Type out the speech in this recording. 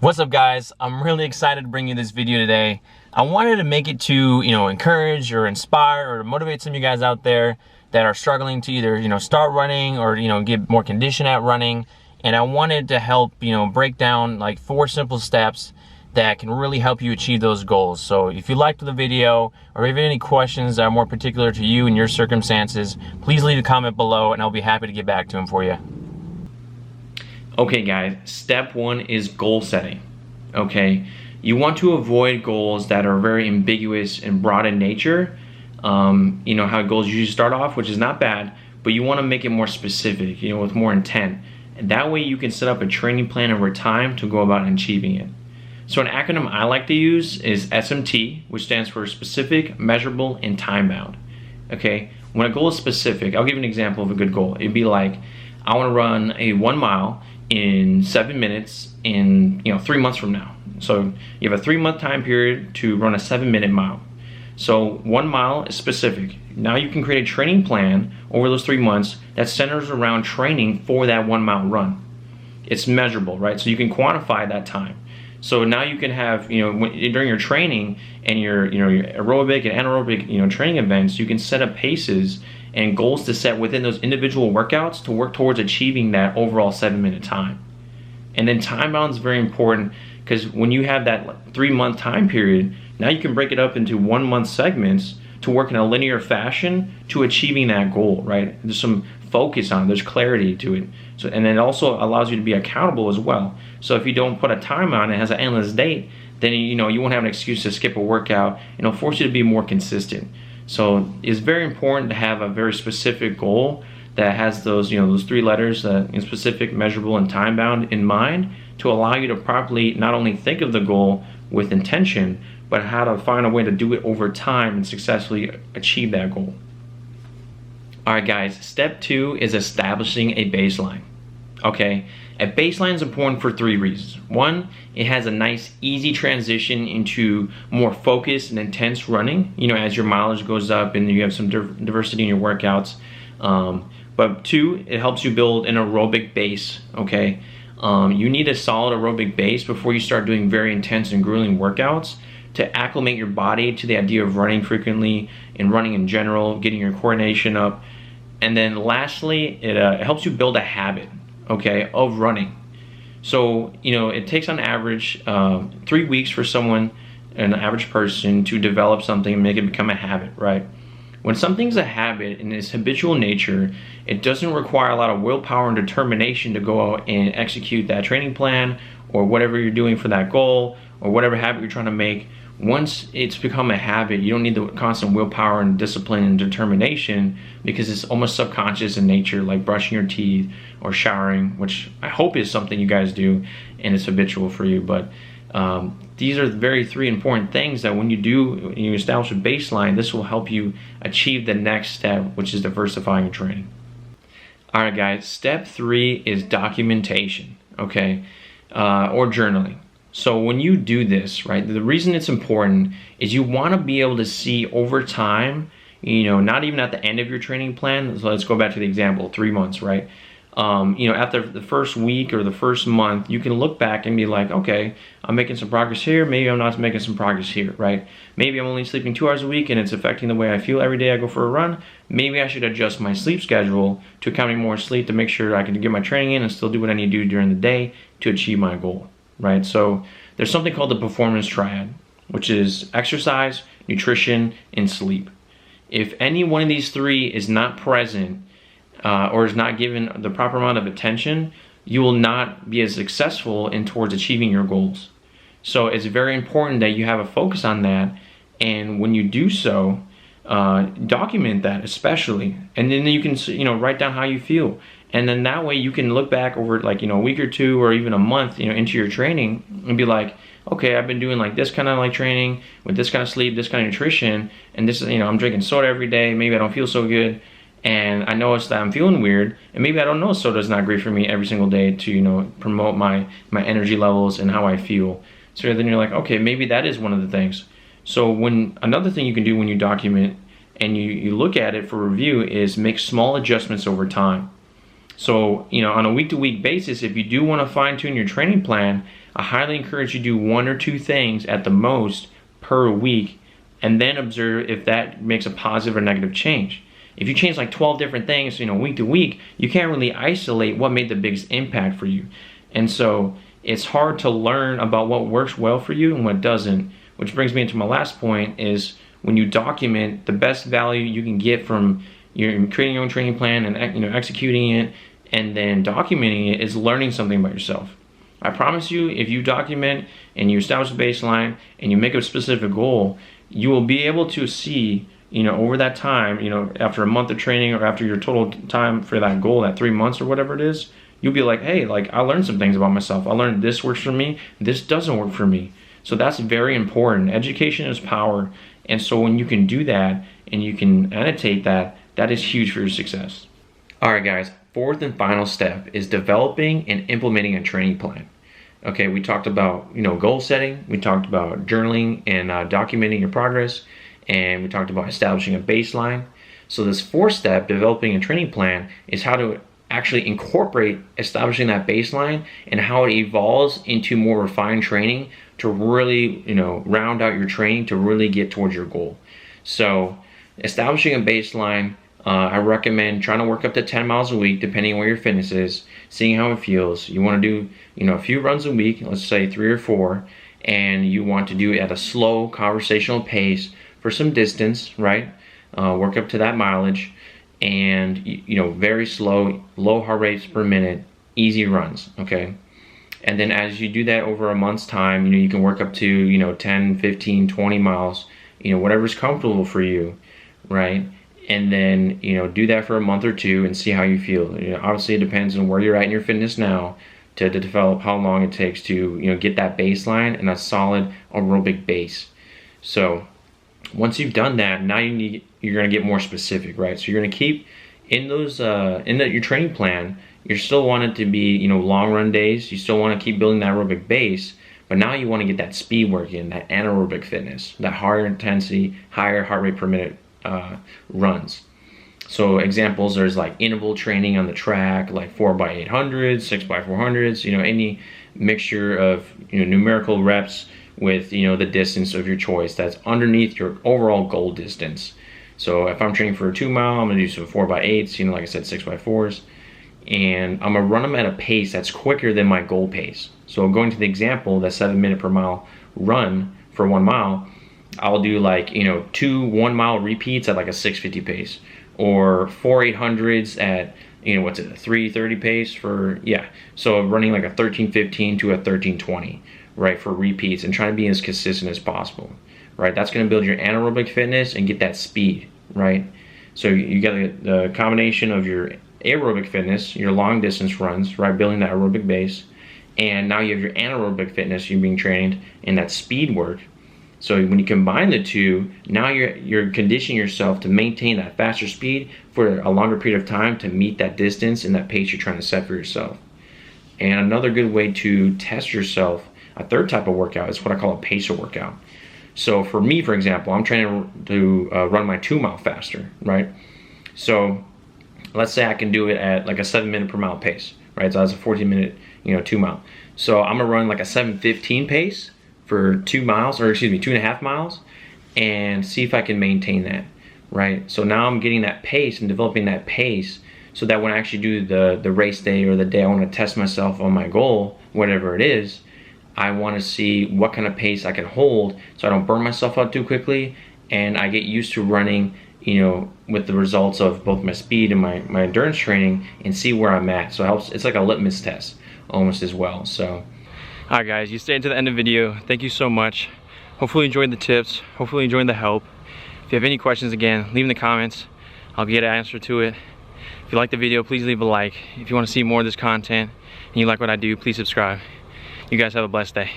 What's up, guys? I'm really excited to bring you this video today. I wanted to make it to, encourage or inspire or motivate some of you guys out there that are struggling to either, start running or, get more condition at running. And I wanted to help, break down like 4 simple steps that can really help you achieve those goals. So if you liked the video or if you have any questions that are more particular to you and your circumstances, please leave a comment below and I'll be happy to get back to them for you. Okay guys, step 1 is goal setting. Okay, you want to avoid goals that are very ambiguous and broad in nature. You know how goals usually start off, which is not bad, but you want to make it more specific, with more intent. And that way you can set up a training plan over time to go about achieving it. So an acronym I like to use is SMT, which stands for specific, measurable, and time bound. Okay, when a goal is specific, I'll give you an example of a good goal. It'd be like, I want to run a 1 mile in 7 minutes in 3 months from now. So you have a 3-month time period to run a 7-minute mile. So 1 mile is specific. Now you can create a training plan over those 3 months that centers around training for that 1 mile run. It's measurable, right? So you can quantify that time. So now you can have, during your training and your aerobic and anaerobic, training events, you can set up paces and goals to set within those individual workouts to work towards achieving that overall 7-minute time. And then time bound is very important because when you have that 3-month time period, now you can break it up into 1-month segments to work in a linear fashion to achieving that goal, right? There's some focus on it, there's clarity to it. So, and then it also allows you to be accountable as well. So if you don't put a time on it, it has an endless date, then you won't have an excuse to skip a workout, and it'll force you to be more consistent. So it's very important to have a very specific goal that has those, those 3 letters, specific, measurable, and time bound in mind to allow you to properly not only think of the goal with intention, but how to find a way to do it over time and successfully achieve that goal. Alright guys, step 2 is establishing a baseline. Okay, a baseline is important for 3 reasons. 1, it has a nice easy transition into more focused and intense running, as your mileage goes up and you have some diversity in your workouts. But 2, it helps you build an aerobic base. Okay, you need a solid aerobic base before you start doing very intense and grueling workouts to acclimate your body to the idea of running frequently and running in general, getting your coordination up. And then lastly, it helps you build a habit, okay, of running. So, it takes on average 3 weeks for someone, an average person, to develop something and make it become a habit, right? When something's a habit in its habitual nature, it doesn't require a lot of willpower and determination to go out and execute that training plan or whatever you're doing for that goal or whatever habit you're trying to make. Once it's become a habit, you don't need the constant willpower and discipline and determination because it's almost subconscious in nature, like brushing your teeth or showering, which I hope is something you guys do and it's habitual for you. But these are the 3 important things that when you establish a baseline, this will help you achieve the next step, which is diversifying your training. Alright guys, step 3 is documentation, okay, or journaling. So when you do this, right, the reason it's important is you want to be able to see over time, not even at the end of your training plan. So let's go back to the example, 3 months, right? After the first week or the first month, you can look back and be like, okay, I'm making some progress here. Maybe I'm not making some progress here, right? Maybe I'm only sleeping 2 hours a week and it's affecting the way I feel every day I go for a run. Maybe I should adjust my sleep schedule to accommodate more sleep to make sure I can get my training in and still do what I need to do during the day to achieve my goal. Right? So there's something called the performance triad, which is exercise, nutrition, and sleep. If any one of these 3 is not present or is not given the proper amount of attention, you will not be as successful in towards achieving your goals. So it's very important that you have a focus on that, and when you do so, document that especially, and then you can write down how you feel. And then that way you can look back over like, a week or 2 or even a month, into your training and be like, okay, I've been doing like this kind of like training with this kind of sleep, this kind of nutrition, and this is, I'm drinking soda every day. Maybe I don't feel so good. And I notice that I'm feeling weird. And maybe I don't know soda is not great for me every single day to, promote my energy levels and how I feel. So then you're like, okay, maybe that is one of the things. So another thing you can do when you document and you look at it for review is make small adjustments over time. So, you know, on a week-to-week basis, if you do want to fine-tune your training plan, I highly encourage you to do 1 or 2 things at the most per week, and then observe if that makes a positive or negative change. If you change like 12 different things, you know, week to week, you can't really isolate what made the biggest impact for you. And so it's hard to learn about what works well for you and what doesn't, which brings me into my last point is when you document, the best value you can get from your creating your own training plan and, you know, executing it and then documenting it is learning something about yourself. I promise you, if you document and you establish a baseline and you make a specific goal, you will be able to see, you know, over that time, you know, after a month of training or after your total time for that goal, that 3 months or whatever it is, you'll be like, hey, like I learned some things about myself. I learned this works for me, this doesn't work for me. So that's very important. Education is power. And so when you can do that and you can annotate that, that is huge for your success. All right, guys, 4th and final step is developing and implementing a training plan. Okay, we talked about, you know, goal setting, we talked about journaling and documenting your progress, and we talked about establishing a baseline. So this 4th step, developing a training plan, is how to actually incorporate establishing that baseline and how it evolves into more refined training to really, you know, round out your training to really get towards your goal. So establishing a baseline, I recommend trying to work up to 10 miles a week, depending on where your fitness is, seeing how it feels. You want to do, you know, a few runs a week, let's say 3 or 4, and you want to do it at a slow conversational pace for some distance, right? Work up to that mileage, and, you know, very slow, low heart rates per minute, easy runs, okay? And then as you do that over a month's time, you know, you can work up to, you know, 10, 15, 20 miles, you know, whatever's comfortable for you, right? And then, you know, do that for a month or 2 and see how you feel. You know, obviously it depends on where you're at in your fitness now to develop how long it takes to, you know, get that baseline and a solid aerobic base. So once you've done that, now you're going to get more specific, right? So you're going to keep in those your training plan. You still want it to be, you know, long run days. You still want to keep building that aerobic base, but now you want to get that speed work in, that anaerobic fitness, that higher intensity, higher heart rate per minute runs. So examples, there's like interval training on the track, like 4x800s, 6x400s, you know, any mixture of, you know, numerical reps with, you know, the distance of your choice that's underneath your overall goal distance. So if I'm training for a 2 mile, I'm gonna do some 4x8s, you know, like I said, 6x4s, and I'm gonna run them at a pace that's quicker than my goal pace. So going to the example, that 7 minute per mile run for 1 mile, I'll do like, you know, 2 1 mile repeats at like a 6:50 pace, or 4 800s at, you know, what's it, a 3:30 pace for, yeah. So running like a 13:15 to a 13:20, right, for repeats, and trying to be as consistent as possible, right? That's going to build your anaerobic fitness and get that speed, right? So you get the combination of your aerobic fitness, your long distance runs, right, building that aerobic base, and now you have your anaerobic fitness, you're being trained in that speed work. So when you combine the two, now you're conditioning yourself to maintain that faster speed for a longer period of time to meet that distance and that pace you're trying to set for yourself. And another good way to test yourself, a third type of workout, is what I call a pacer workout. So for me, for example, I'm trying to run my 2 mile faster, right? So let's say I can do it at like a 7 minute per mile pace, right? So that's a 14 minute, you know, 2 mile. So I'm gonna run like a 7:15 pace for 2 miles, or excuse me, 2.5 miles, and see if I can maintain that, right? So now I'm getting that pace and developing that pace so that when I actually do the race day or the day I want to test myself on my goal, whatever it is, I want to see what kind of pace I can hold so I don't burn myself out too quickly, and I get used to running, you know, with the results of both my speed and my endurance training, and see where I'm at. So it helps, it's like a litmus test almost as well. So alright guys, you stayed to the end of the video. Thank you so much. Hopefully you enjoyed the tips. Hopefully you enjoyed the help. If you have any questions, again, leave in the comments. I'll get an answer to it. If you like the video, please leave a like. If you want to see more of this content and you like what I do, please subscribe. You guys have a blessed day.